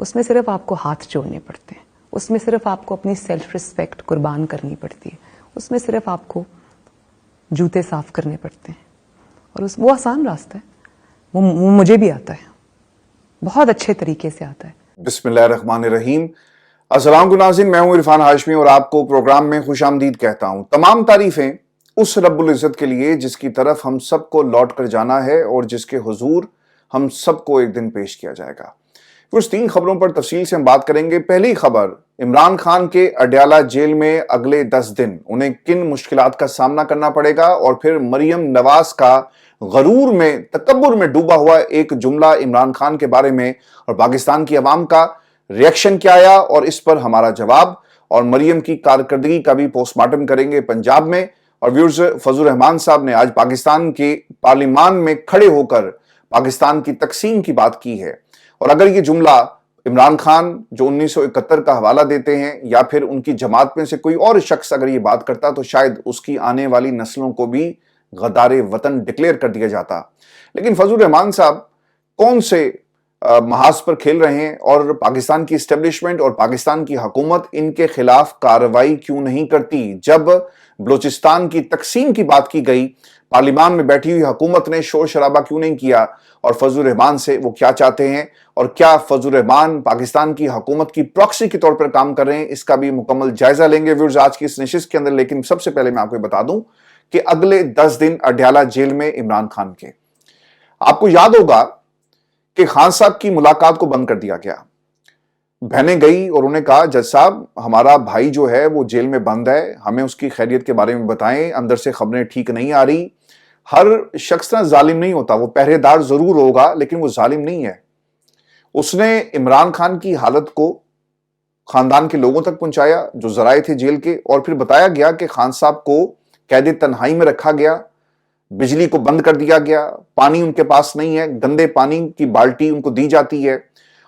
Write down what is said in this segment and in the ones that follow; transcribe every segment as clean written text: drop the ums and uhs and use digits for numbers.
اس میں صرف آپ کو ہاتھ جوڑنے پڑتے ہیں، اس میں صرف آپ کو اپنی سیلف رسپیکٹ قربان کرنی پڑتی ہے، اس میں صرف آپ کو جوتے صاف کرنے پڑتے ہیں، اور وہ آسان راستہ ہے، وہ مجھے بھی آتا ہے، بہت اچھے طریقے سے آتا ہے۔ بسم اللہ الرحمن الرحیم۔ السلام علیکم ناظرین، میں ہوں عرفان ہاشمی اور آپ کو پروگرام میں خوش آمدید کہتا ہوں۔ تمام تعریفیں اس رب العزت کے لیے جس کی طرف ہم سب کو لوٹ کر جانا ہے اور جس کے حضور ہم سب کو ایک دن پیش کیا جائے گا۔ کچھ 3 خبروں پر تفصیل سے ہم بات کریں گے۔ پہلی خبر، عمران خان کے اڈیالہ جیل میں اگلے 10 دن انہیں کن مشکلات کا سامنا کرنا پڑے گا، اور پھر مریم نواز کا غرور میں، تکبر میں ڈوبا ہوا ایک جملہ عمران خان کے بارے میں اور پاکستان کی عوام کا ریئیکشن کیا آیا اور اس پر ہمارا جواب، اور مریم کی کارکردگی کا بھی پوسٹ مارٹم کریں گے پنجاب میں۔ اور ویورز، فضل الرحمان صاحب نے آج پاکستان کے پارلیمان میں کھڑے ہو کر پاکستان کی تقسیم کی بات کی ہے، اور اگر یہ جملہ عمران خان جو 1971 کا حوالہ دیتے ہیں یا پھر ان کی جماعت میں سے کوئی اور شخص اگر یہ بات کرتا تو شاید اس کی آنے والی نسلوں کو بھی غدار وطن ڈکلیئر کر دیا جاتا۔ لیکن فضل الرحمان صاحب کون سے محاذ پر کھیل رہے ہیں، اور پاکستان کی اسٹیبلشمنٹ اور پاکستان کی حکومت ان کے خلاف کارروائی کیوں نہیں کرتی؟ جب بلوچستان کی تقسیم کی بات کی گئی، پارلیمان میں بیٹھی ہوئی حکومت نے شور شرابہ کیوں نہیں کیا، اور فضل الرحمان سے وہ کیا چاہتے ہیں، اور کیا فضل الرحمان پاکستان کی حکومت کی پراکسی کے طور پر کام کر رہے ہیں، اس کا بھی مکمل جائزہ لیں گے ویورز آج کی اس نشست کے اندر۔ لیکن سب سے پہلے میں آپ کو بتا دوں کہ اگلے 10 دن اڈیالہ جیل میں عمران خان کے، آپ کو یاد ہوگا کہ خان صاحب کی ملاقات کو بند کر دیا گیا۔ بہنیں گئی اور انہوں نے کہا جج صاحب ہمارا بھائی جو ہے وہ جیل میں بند ہے، ہمیں اس کی خیریت کے بارے میں بتائیں، اندر سے خبریں ٹھیک نہیں آ رہی۔ ہر شخص نہ ظالم نہیں ہوتا، وہ پہرے دار ضرور ہوگا لیکن وہ ظالم نہیں ہے۔ اس نے عمران خان کی حالت کو خاندان کے لوگوں تک پہنچایا جو ذرائع تھے جیل کے، اور پھر بتایا گیا کہ خان صاحب کو قید تنہائی میں رکھا گیا، بجلی کو بند کر دیا گیا، پانی ان کے پاس نہیں ہے، گندے پانی کی بالٹی ان کو دی جاتی ہے،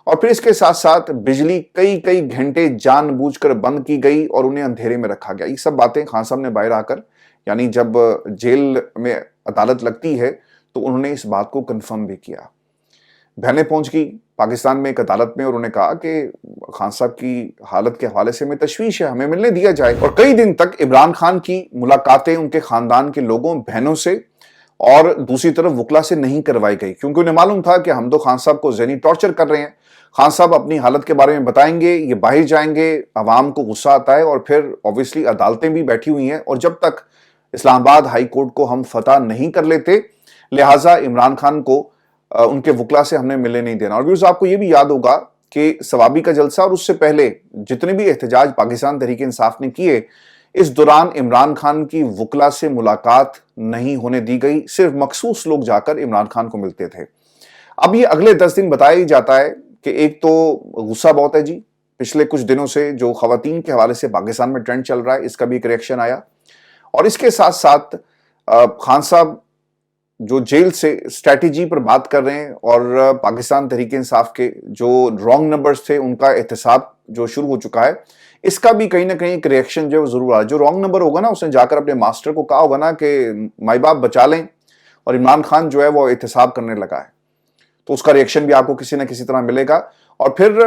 اور پھر اس کے ساتھ ساتھ بجلی کئی گھنٹے جان بوجھ کر بند کی گئی اور انہیں اندھیرے میں رکھا گیا۔ یہ سب باتیں خان صاحب نے باہر آ کر، یعنی جب جیل میں عدالت لگتی ہے تو انہوں نے اس بات کو کنفرم بھی کیا۔ بہنیں پہنچ گئی پاکستان میں ایک عدالت میں، اور انہوں نے کہا کہ خان صاحب کی حالت کے حوالے سے ہمیں تشویش ہے، ہمیں ملنے دیا جائے۔ اور کئی دن تک عمران خان کی ملاقاتیں ان کے خاندان کے لوگوں، بہنوں سے اور دوسری طرف وکلا سے نہیں کروائی گئی، کیونکہ انہیں معلوم تھا کہ ہم تو خان صاحب کو ذہنی ٹارچر کر رہے ہیں، خان صاحب اپنی حالت کے بارے میں بتائیں گے، یہ باہر جائیں گے، عوام کو غصہ آتا ہے، اور پھر اوبویسلی عدالتیں بھی بیٹھی ہوئی ہیں، اور جب تک اسلام آباد ہائی کورٹ کو ہم فتح نہیں کر لیتے لہٰذا عمران خان کو ان کے وکلا سے ہم نے ملنے نہیں دینا۔ اور ویورز آپ کو یہ بھی یاد ہوگا کہ ثوابی کا جلسہ اور اس سے پہلے جتنے بھی احتجاج پاکستان تحریک انصاف نے کیے، اس دوران عمران خان کی وکلا سے ملاقات نہیں ہونے دی گئی، صرف مخصوص لوگ جا کر عمران خان کو ملتے تھے۔ اب یہ اگلے 10 دن بتایا ہی جاتا ہے کہ ایک تو غصہ بہت ہے جی، پچھلے کچھ دنوں سے جو خواتین کے حوالے سے پاکستان میں ٹرینڈ چل رہا ہے، اس کا بھی ایک ریئیکشن آیا، اور اس کے ساتھ ساتھ خان صاحب جو جیل سے اسٹریٹجی پر بات کر رہے ہیں، اور پاکستان تحریک انصاف کے جو رانگ نمبرز تھے ان کا احتساب جو شروع ہو چکا ہے، اس کا بھی کہیں نہ کہیں ایک ریئیکشن جو ضرور آ، جو رانگ نمبر ہوگا نا اس نے جا کر اپنے ماسٹر کو کہا ہوگا نا کہ مائی باپ بچا لیں، اور عمران خان جو ہے وہ احتساب کرنے لگا ہے، تو اس کا ریئیکشن بھی آپ کو کسی نہ کسی طرح ملے گا۔ اور پھر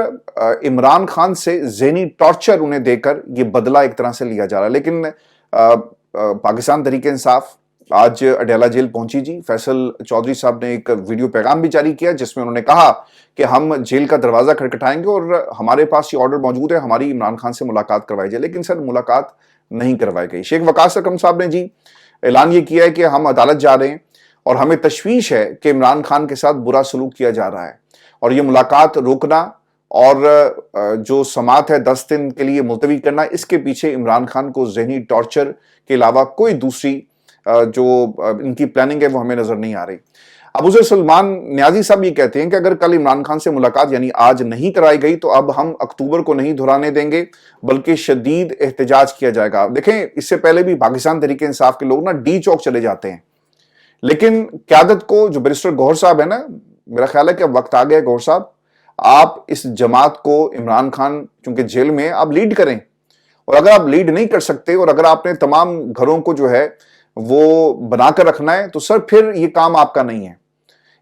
عمران خان سے ذہنی ٹارچر انہیں دے کر یہ بدلہ ایک طرح سے لیا جا رہا ہے۔ لیکن پاکستان تحریک انصاف آج اڈیالہ جیل پہنچی جی۔ فیصل چودھری صاحب نے ایک ویڈیو پیغام بھی جاری کیا جس میں انہوں نے کہا کہ ہم جیل کا دروازہ کھٹکھٹائیں گے اور ہمارے پاس یہ آرڈر موجود ہے، ہماری عمران خان سے ملاقات کروائی جائے، لیکن سر ملاقات نہیں کروائی گئی۔ شیخ وقاص اکرم صاحب نے جی اعلان یہ کیا ہے کہ ہم عدالت جا رہے ہیں اور ہمیں تشویش ہے کہ عمران خان کے ساتھ برا سلوک کیا جا رہا ہے، اور یہ ملاقات روکنا اور جو سماعت ہے 10 دن کے لیے ملتوی کرنا، اس کے پیچھے عمران خان کو ذہنی ٹارچر کے علاوہ کوئی دوسری جو ان کی پلاننگ ہے وہ ہمیں نظر نہیں آ رہی۔ ابو ذر سلمان نیازی صاحب یہ کہتے ہیں کہ اگر کل عمران خان سے ملاقات یعنی آج نہیں کرائی گئی تو اب ہم اکتوبر کو نہیں دہرانے دیں گے بلکہ شدید احتجاج کیا جائے گا۔ دیکھیں اس سے پہلے بھی پاکستان تحریک انصاف کے لوگ نا ڈی چوک چلے جاتے ہیں، لیکن قیادت کو جو بیرسٹر گوہر صاحب ہے نا، میرا خیال ہے کہ وقت آ گیا گوہر صاحب، آپ اس جماعت کو عمران خان چونکہ جیل میں آپ لیڈ کریں، اور اگر آپ لیڈ نہیں کر سکتے اور اگر آپ نے تمام گھروں کو جو ہے وہ بنا کر رکھنا ہے تو سر پھر یہ کام آپ کا نہیں ہے۔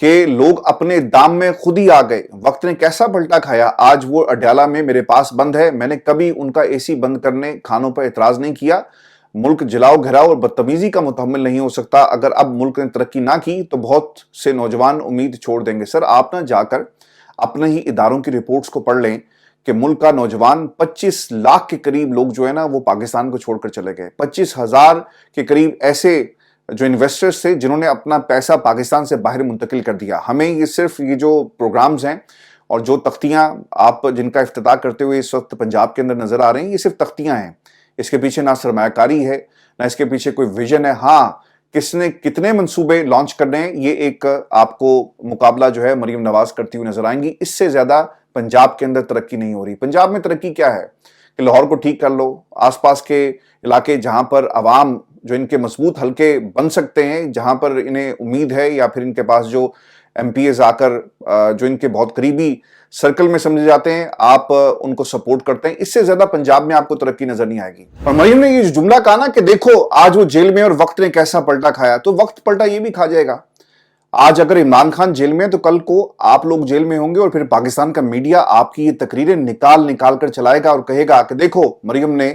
کہ لوگ اپنے دام میں خود ہی آ گئے. وقت نے کیسا پلٹا کھایا. آج وہ اڈیالہ میں میرے پاس بند ہے. میں نے کبھی ان کا اے سی بند کرنے کھانوں پر اعتراض نہیں کیا. ملک جلاؤ گھراؤ اور بدتمیزی کا متحمل نہیں ہو سکتا. اگر اب ملک نے ترقی نہ کی تو بہت سے نوجوان امید چھوڑ دیں گے. سر آپ نہ جا کر اپنے ہی اداروں کی رپورٹس کو پڑھ لیں کہ ملک کا نوجوان 25 لاکھ کے قریب لوگ جو ہے نا وہ پاکستان کو چھوڑ کر چلے گئے. 25,000 کے قریب ایسے جو انویسٹرز تھے جنہوں نے اپنا پیسہ پاکستان سے باہر منتقل کر دیا. ہمیں یہ صرف یہ جو پروگرامز ہیں اور جو تختیاں آپ جن کا افتتاح کرتے ہوئے اس وقت پنجاب کے اندر نظر آ رہے ہیں، یہ صرف تختیاں ہیں. اس کے پیچھے نہ سرمایہ کاری ہے، نہ اس کے پیچھے کوئی ویژن ہے. ہاں، کس نے کتنے منصوبے لانچ کرنے ہیں یہ ایک آپ کو مقابلہ جو ہے مریم نواز کرتی ہوئی نظر آئیں گی. اس سے زیادہ پنجاب کے اندر ترقی نہیں ہو رہی. پنجاب میں ترقی کیا ہے کہ لاہور کو ٹھیک کر لو، آس پاس کے علاقے جہاں پر عوام جو ان کے مضبوط حلقے بن سکتے ہیں، جہاں پر انہیں امید ہے، یا پھر ان کے پاس جو ایم پی ایز آ کر جو ان کے بہت قریبی سرکل میں سمجھے جاتے ہیں، آپ ان کو سپورٹ کرتے ہیں. اس سے زیادہ پنجاب میں آپ کو ترقی نظر نہیں آئے گی. اور مریم نے یہ جملہ کہا نا کہ دیکھو آج وہ جیل میں اور وقت نے کیسا پلٹا کھایا، تو وقت پلٹا یہ بھی کھا جائے گا. آج اگر عمران خان جیل میں ہے تو کل کو آپ لوگ جیل میں ہوں گے، اور پھر پاکستان کا میڈیا آپ کی یہ تقریریں نکال کر چلائے گا اور کہے گا کہ دیکھو مریم نے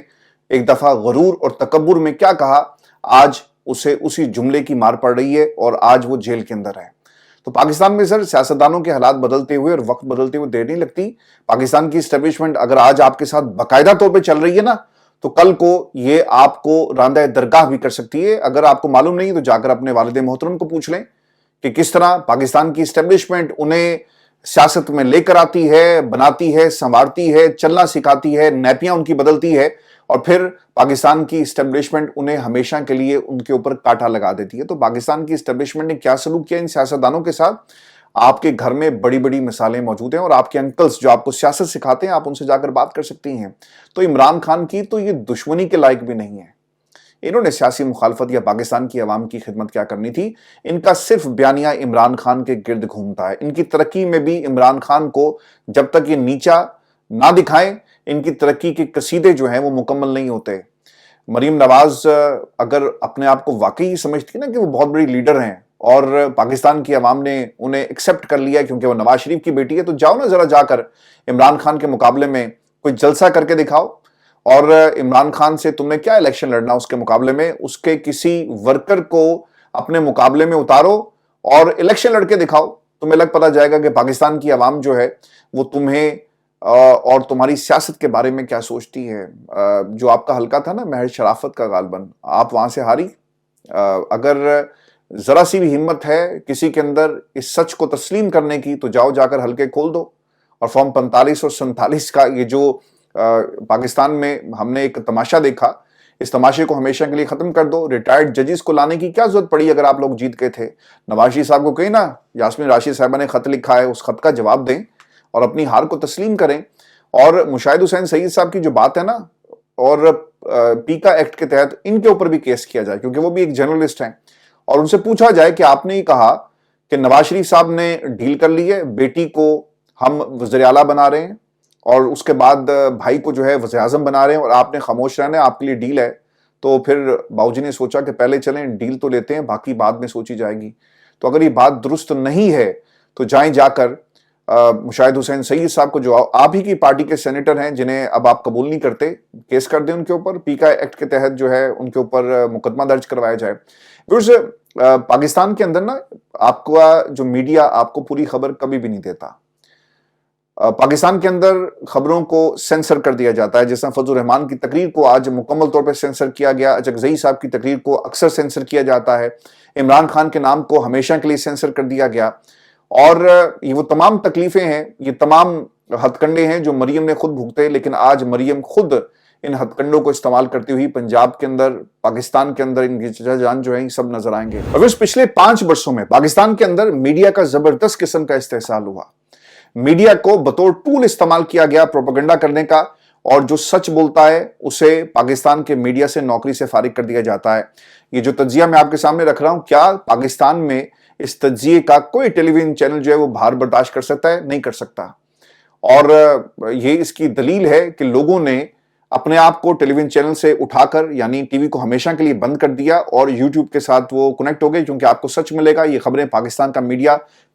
ایک دفعہ غرور اور تکبر میں کیا کہا، آج اسے اسی جملے کی مار پڑ رہی ہے اور آج وہ جیل کے اندر ہے. تو پاکستان میں سر سیاستدانوں کے حالات بدلتے ہوئے اور وقت بدلتے ہوئے دیر نہیں لگتی. پاکستان کی اسٹیبلشمنٹ اگر آج آپ کے ساتھ باقاعدہ طور پہ چل رہی ہے نا، تو کل کو یہ آپ کو راندہ درگاہ بھی کر سکتی ہے. اگر آپ کو معلوم نہیں تو جا کر اپنے والد محترم کو پوچھ لیں کہ کس طرح پاکستان کی اسٹیبلشمنٹ انہیں سیاست میں لے کر آتی ہے، بناتی ہے، سنوارتی ہے، چلنا سکھاتی ہے، نیپیاں ان کی بدلتی ہے، اور پھر پاکستان کی اسٹیبلشمنٹ انہیں ہمیشہ کے لیے ان کے اوپر کاٹا لگا دیتی ہے. تو پاکستان کی اسٹیبلشمنٹ نے کیا سلوک کیا ان سیاستدانوں کے ساتھ، آپ کے گھر میں بڑی بڑی مثالیں موجود ہیں، اور آپ کے انکلز جو آپ کو سیاست سکھاتے ہیں آپ ان سے جا کر بات کر سکتی ہیں. تو عمران خان کی تو یہ دشمنی کے لائق بھی نہیں ہے. انہوں نے سیاسی مخالفت یا پاکستان کی عوام کی خدمت کیا کرنی تھی. ان کا صرف بیانیہ عمران خان کے گرد گھومتا ہے. ان کی ترقی میں بھی عمران خان کو جب تک یہ نیچا نہ دکھائیں، ان کی ترقی کے قصیدے جو ہیں وہ مکمل نہیں ہوتے. مریم نواز اگر اپنے آپ کو واقعی سمجھتی ہے نا کہ وہ بہت بڑی لیڈر ہیں اور پاکستان کی عوام نے انہیں ایکسپٹ کر لیا کیونکہ وہ نواز شریف کی بیٹی ہے، تو جاؤ نا ذرا جا کر عمران خان کے مقابلے میں کوئی جلسہ کر کے دکھاؤ. اور عمران خان سے تم نے کیا الیکشن لڑنا، اس کے مقابلے میں اس کے کسی ورکر کو اپنے مقابلے میں اتارو اور الیکشن لڑ کے دکھاؤ. تمہیں لگ پتہ جائے گا کہ پاکستان کی عوام جو ہے وہ تمہیں اور تمہاری سیاست کے بارے میں کیا سوچتی ہے. جو آپ کا حلقہ تھا نا مہر شرافت کا، غالباً آپ وہاں سے ہاری. اگر ذرا سی بھی ہمت ہے کسی کے اندر اس سچ کو تسلیم کرنے کی تو جاؤ جا کر حلقے کھول دو. اور فارم 45 اور 47 کا یہ جو پاکستان میں ہم نے ایک تماشا دیکھا، اس تماشے کو ہمیشہ کے لیے ختم کر دو. ریٹائرڈ ججز کو لانے کی کیا ضرورت پڑی اگر آپ لوگ جیت گئے تھے. نواز شریف صاحب کو کہیں نا یاسمین راشد صاحبہ نے خط لکھا ہے، اس خط کا جواب دیں اور اپنی ہار کو تسلیم کریں. اور مشاہد حسین سعید صاحب کی جو بات ہے نا، اور پیکا ایکٹ کے تحت ان کے اوپر بھی کیس کیا جائے کیونکہ وہ بھی ایک جرنلسٹ ہیں، اور ان سے پوچھا جائے کہ آپ نے یہ کہا کہ نواز شریف صاحب نے ڈیل کر لی ہے، بیٹی کو ہم وزیر اعلیٰ بنا رہے ہیں اور اس کے بعد بھائی کو جو ہے وزیر اعظم بنا رہے ہیں اور آپ نے خاموش رہنا ہے، آپ کے لیے ڈیل ہے. تو پھر باؤ جی نے سوچا کہ پہلے چلیں ڈیل تو لیتے ہیں، باقی بعد میں سوچی جائے گی. تو اگر یہ بات درست نہیں ہے تو جائیں جا کر مشاہد حسین سعید صاحب کو جو آپ ہی کی پارٹی کے سینیٹر ہیں جنہیں اب آپ قبول نہیں کرتے، کیس کر دیں ان کے اوپر. پیکا ایکٹ کے تحت جو ہے ان کے اوپر مقدمہ درج کروایا جائے. پاکستان کے اندر نا آپ کا جو میڈیا آپ کو پوری خبر کبھی بھی نہیں دیتا. پاکستان کے اندر خبروں کو سینسر کر دیا جاتا ہے. جیسا فضل الرحمان کی تقریر کو آج مکمل طور پہ سینسر کیا گیا، اچکزئی صاحب کی تقریر کو اکثر سینسر کیا جاتا ہے، عمران خان کے نام کو ہمیشہ کے لیے سینسر کر دیا گیا. اور یہ وہ تمام تکلیفیں ہیں، یہ تمام ہتھ کنڈے ہیں جو مریم نے خود بھگتے، لیکن آج مریم خود ان ہتھ کنڈوں کو استعمال کرتی ہوئی پنجاب کے اندر، پاکستان کے اندر ان کی چچا جان جو ہیں سب نظر آئیں گے. اور پچھلے 5 برسوں میں پاکستان کے اندر میڈیا کا زبردست قسم کا استحصال ہوا. میڈیا کو بطور ٹول استعمال کیا گیا پروپیگنڈا کرنے کا، اور جو سچ بولتا ہے اسے پاکستان کے میڈیا سے نوکری سے فارغ کر دیا جاتا ہے. یہ جو تجزیہ میں آپ کے سامنے رکھ رہا ہوں، کیا پاکستان میں اس تجزیے کا کوئی ٹیلی ویژن چینل جو ہے وہ بھار برداشت کر سکتا ہے؟ نہیں کر سکتا. اور یہ اس کی دلیل ہے کہ لوگوں نے اپنے آپ کو ٹیلی ویژن چینل سے اٹھا کر، یعنی ٹی وی کو ہمیشہ کے لیے بند کر دیا اور یوٹیوب کے ساتھ وہ کنیکٹ ہو گئے کیونکہ آپ کو سچ ملے گا. یہ خبریں پاکستان کا میڈیا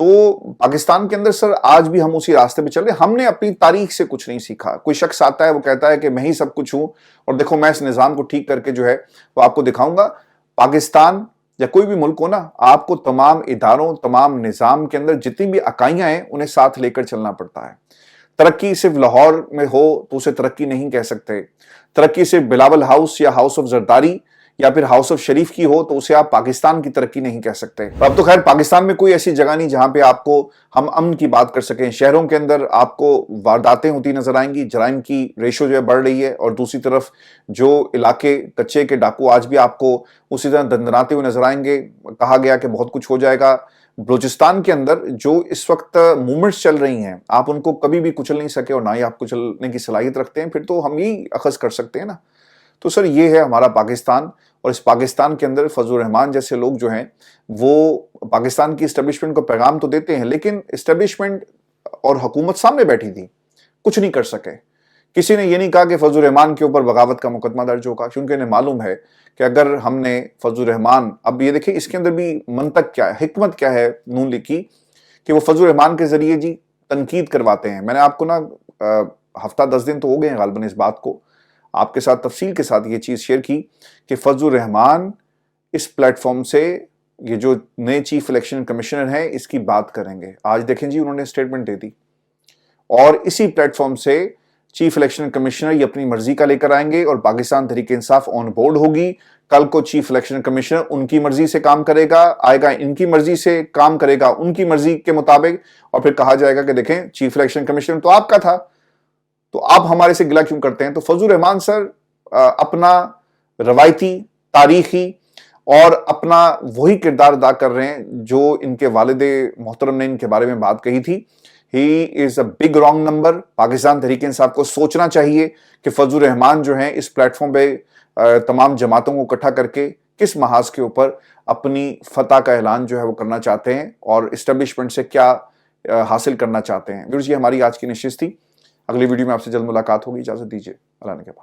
تو پاکستان کے اندر سر آج بھی ہم اسی راستے پہ چل رہے ہیں. ہم نے اپنی تاریخ سے کچھ نہیں سیکھا. کوئی شخص آتا ہے وہ کہتا ہے کہ میں ہی سب کچھ ہوں اور دیکھو میں اس نظام کو ٹھیک کر کے جو ہے وہ آپ کو دکھاؤں گا. پاکستان یا کوئی بھی ملک ہو نا, آپ کو تمام اداروں, تمام نظام کے اندر جتنی بھی اکائیاں ہیں انہیں ساتھ لے کر چلنا پڑتا ہے. ترقی صرف لاہور میں ہو تو اسے ترقی نہیں کہہ سکتے. ترقی صرف بلاول ہاؤس یا ہاؤس آف زرداری یا پھر ہاؤس آف شریف کی ہو تو اسے آپ پاکستان کی ترقی نہیں کہہ سکتے. اب تو خیر پاکستان میں کوئی ایسی جگہ نہیں جہاں پہ آپ کو ہم امن کی بات کر سکیں. شہروں کے اندر آپ کو وارداتیں ہوتی نظر آئیں گی, جرائم کی ریشو جو ہے بڑھ رہی ہے, اور دوسری طرف جو علاقے کچے کے ڈاکو آج بھی آپ کو اسی طرح دندناتے ہوئے نظر آئیں گے. کہا گیا کہ بہت کچھ ہو جائے گا. بلوچستان کے اندر جو اس وقت موومنٹس چل رہی ہیں آپ ان کو کبھی بھی کچل نہیں سکے اور نہ ہی آپ کچلنے کی صلاحیت رکھتے ہیں, پھر تو ہم ہی اخذ کر سکتے ہیں نا. تو سر یہ ہے ہمارا پاکستان, اور اس پاکستان کے اندر فضل الرحمان جیسے لوگ جو ہیں وہ پاکستان کی اسٹیبلشمنٹ کو پیغام تو دیتے ہیں, لیکن اسٹیبلشمنٹ اور حکومت سامنے بیٹھی تھی, کچھ نہیں کر سکے. کسی نے یہ نہیں کہا کہ فضل الرحمان کے اوپر بغاوت کا مقدمہ درج ہوگا, کیونکہ انہیں معلوم ہے کہ اگر ہم نے فضل الرحمان, اب یہ دیکھیں اس کے اندر بھی منطق کیا ہے, حکمت کیا ہے نون لیگ کی, کہ وہ فضل الرحمان کے ذریعے جی تنقید کرواتے ہیں. میں نے آپ کو نا ہفتہ 10 دن تو ہو گئے ہیں غالباً اس بات کو آپ کے ساتھ تفصیل کے ساتھ یہ چیز شیئر کی کہ فضل الرحمان اس پلیٹ فارم سے یہ جو نئے چیف الیکشن کمشنر ہیں اس کی بات کریں گے. آج دیکھیں جی انہوں نے سٹیٹمنٹ دے دی, اور اسی پلیٹ فارم سے چیف الیکشن کمشنر یہ اپنی مرضی کا لے کر آئیں گے اور پاکستان تحریک انصاف آن بورڈ ہوگی. کل کو چیف الیکشن کمشنر ان کی مرضی سے کام کرے گا, آئے گا ان کی مرضی سے کام کرے گا ان کی مرضی کے مطابق, اور پھر کہا جائے گا کہ دیکھیں چیف الیکشن کمشنر تو آپ کا تھا تو آپ ہمارے سے گلہ کیوں کرتے ہیں. تو فضل الرحمان سر اپنا روایتی, تاریخی اور اپنا وہی کردار ادا کر رہے ہیں جو ان کے والد محترم نے ان کے بارے میں بات کہی تھی. He is a big wrong number. Pakistan Tehreek Insaf کو سوچنا چاہیے کہ فضل الرحمان جو ہیں اس پلیٹ فارم پہ تمام جماعتوں کو اکٹھا کر کے کس محاذ کے اوپر اپنی فتح کا اعلان جو ہے وہ کرنا چاہتے ہیں اور اسٹیبلشمنٹ سے کیا حاصل کرنا چاہتے ہیں. ویورز یہ ہماری آج کی نشست تھی. اگلی ویڈیو میں آپ سے جلد ملاقات ہوگی. اجازت دیجیے. اللہ نے کے بعد.